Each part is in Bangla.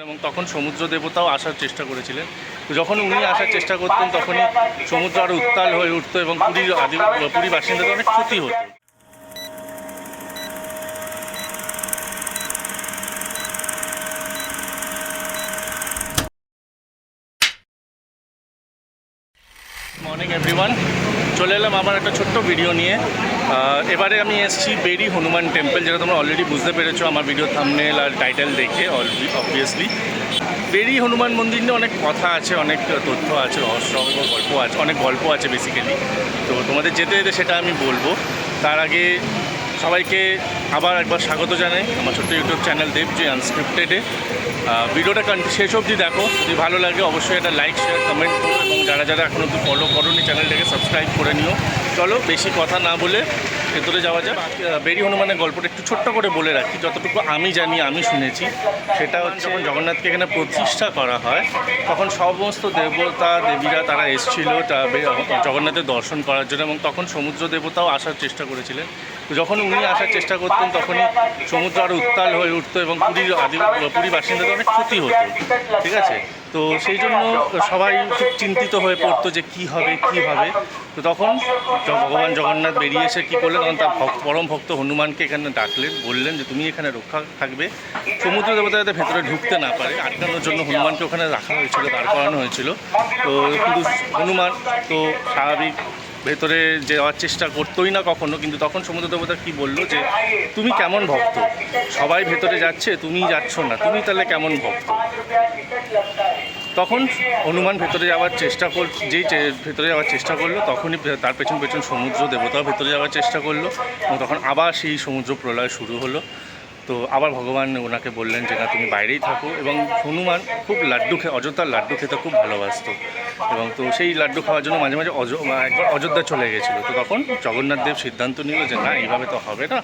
এবং তখন সমুদ্র দেবতাও আসার চেষ্টা করেছিলেন। তো যখন উনি আসার চেষ্টা করতেন তখনই সমুদ্র আরও উত্তাল হয়ে উঠতো এবং পুরী বাসিন্দাদের অনেক ক্ষতি হতো। মর্নিং এভরিওয়ান, চলে এলাম আমার একটা ছোট্ট ভিডিও নিয়ে। এবারে আমি এসেছি বেরি হনুমান টেম্পল, যেটা তোমরা অলরেডি বুঝতে পেরেছো আমার ভিডিও থাম্বনেল আর টাইটেল দেখে অবভিয়াসলি। বেরি হনুমান মন্দির নিয়ে অনেক কথা আছে, অনেক তথ্য আছে, রহস্য গল্প আছে, অনেক গল্প আছে বেসিক্যালি। তো তোমাদের যেতে যেতে সেটা আমি বলবো। তার আগে সবাইকে আবার একবার স্বাগত জানাই আমার ছোট্ট ইউটিউব চ্যানেল দেবজি আনস্ক্রিপ্টেডে। ভিডিওটা শেষ অবধি দেখো, যদি ভালো লাগে অবশ্যই একটা লাইক শেয়ার কমেন্ট করো, এবং যারা যারা এখন অব্দি ফলো করোনি চ্যানেলটাকে সাবস্ক্রাইব করে নিও। চলো বেশি কথা না বলে ভেতরে যাওয়া যায়। বেরি হনুমানের গল্পটা একটু ছোট্ট করে বলে রাখি, যতটুকু আমি জানি, আমি শুনেছি। সেটা হচ্ছে যখন জগন্নাথকে এখানে প্রতিষ্ঠা করা হয় তখন সমস্ত দেবতা দেবীরা তারা এসেছিল জগন্নাথের দর্শন করার জন্য, এবং তখন সমুদ্র দেবতাও আসার চেষ্টা করেছিলেন। তো যখন উনি আসার চেষ্টা করতেন তখনই সমুদ্র আরও উত্তাল হয়ে উঠতো এবং পুরী বাসিন্দাদের অনেক ক্ষতি হতো, ঠিক আছে? তো সেই জন্য সবাই খুব চিন্তিত হয়ে পড়তো যে কী হবে। তো তখন ভগবান জগন্নাথ বেরিয়ে এসে কী করলেন, তখন তার পরম ভক্ত হনুমানকে এখানে ডাকলেন, বললেন যে তুমি এখানে রক্ষা থাকবে, সমুদ্র দেবতা যাতে ভেতরে ঢুকতে না পারে। আটকানোর জন্য হনুমানকে ওখানে রাখা হয়েছিল, দাঁড় করানো হয়েছিল। তো কিন্তু হনুমান তো স্বাভাবিক ভেতরে যাওয়ার চেষ্টা করতোই না কখনো। কিন্তু তখন সমুদ্র দেবতা কী বললো যে তুমি কেমন ভক্ত, সবাই ভেতরে যাচ্ছে তুমি যাচ্ছ না, তুমি তাহলে কেমন ভক্ত? তখন হনুমান ভেতরে যাওয়ার চেষ্টা ভেতরে যাওয়ার চেষ্টা করলো, তখনই তার পেছন সমুদ্র দেবতাও ভেতরে যাওয়ার চেষ্টা করলো, এবং তখন আবার সেই সমুদ্র প্রলয় শুরু হলো। তো আবার ভগবান ওনাকে বললেন যে না তুমি বাইরেই থাকো। এবং হনুমান খুব অযোধ্যার লাড্ডু খেতে খুব ভালোবাসতো, এবং তো সেই লাড্ডু খাওয়ার জন্য মাঝে মাঝে একবার অযোধ্যা চলে গেছিলো। তো তখন জগন্নাথ দেব সিদ্ধান্ত নিল যে না এইভাবে তো হবে না,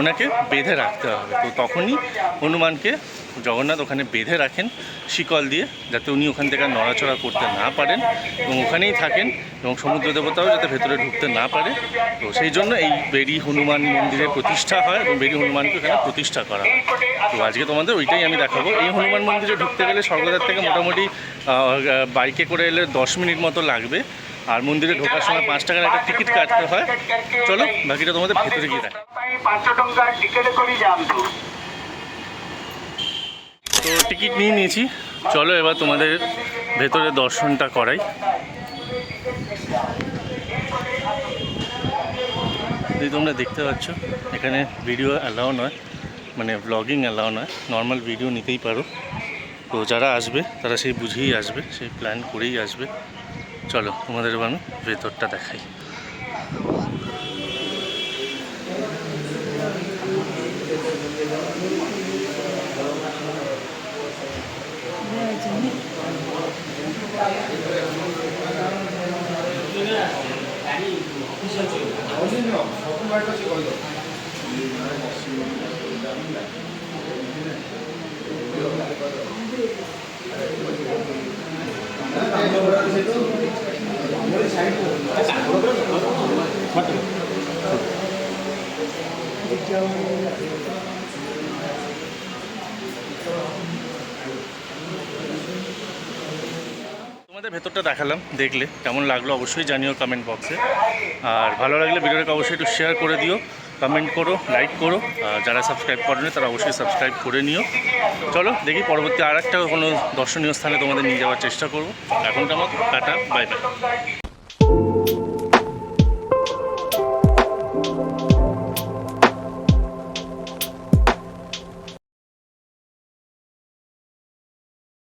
ওনাকে বেঁধে রাখতে হবে। তো তখনই হনুমানকে জগন্নাথ ওখানে বেঁধে রাখেন শিকল দিয়ে, যাতে উনি ওখান থেকে নড়াচড়া করতে না পারেন এবং ওখানেই থাকেন, এবং সমুদ্র দেবতাও যাতে ভেতরে ঢুকতে না পারে। তো সেই জন্য এই বেরি হনুমান মন্দিরের প্রতিষ্ঠা হয় এবং বেরি হনুমানকে এখানে প্রতিষ্ঠা করা হয়। তো আজকে তোমাদের ওইটাই আমি দেখাবো। এই হনুমান মন্দিরে ঢুকতে গেলে স্বর্গদ্বার থেকে মোটামুটি বাইকে করে এলে 10 মিনিট মতো লাগবে, আর মন্দিরে ঢোকার সময় 5 টাকার একটা টিকিট কাটতে হয়। চলো বাকিটা তোমাদের ভেতরে গিয়ে দেখা। তো টিকিট নিয়ে নিয়েছি, চলো এবার তোমাদের ভেতরে দর্শনটা করাই। এই তোমরা দেখতে পাচ্ছ এখানে ভিডিও অ্যালাউ নয়, মানে ব্লগিং অ্যালাউ নয়, নর্মাল ভিডিও নিতেই পারো। তো যারা আসবে তারা সেই বুঝেই আসবে, সেই প্ল্যান করেই আসবে। চলো তোমাদের এবার আমি ভেতরটা দেখাই। তোমাদের ভেতরটা দেখালাম, দেখলে কেমন লাগলো অবশ্যই জানিও কমেন্ট বক্সে। আর ভালো লাগলে ভিডিওটাকে অবশ্যই একটু শেয়ার করে দিও, কমেন্ট করো, লাইক করো। আর যারা সাবস্ক্রাইব করেনি তারা অবশ্যই সাবস্ক্রাইব করে নিও। চলো দেখি পরবর্তী আর একটা কোনো দর্শনীয় স্থানে তোমাদের নিয়ে যাওয়ার চেষ্টা করবো। এখনটা আমার টাটা, বাই বাই।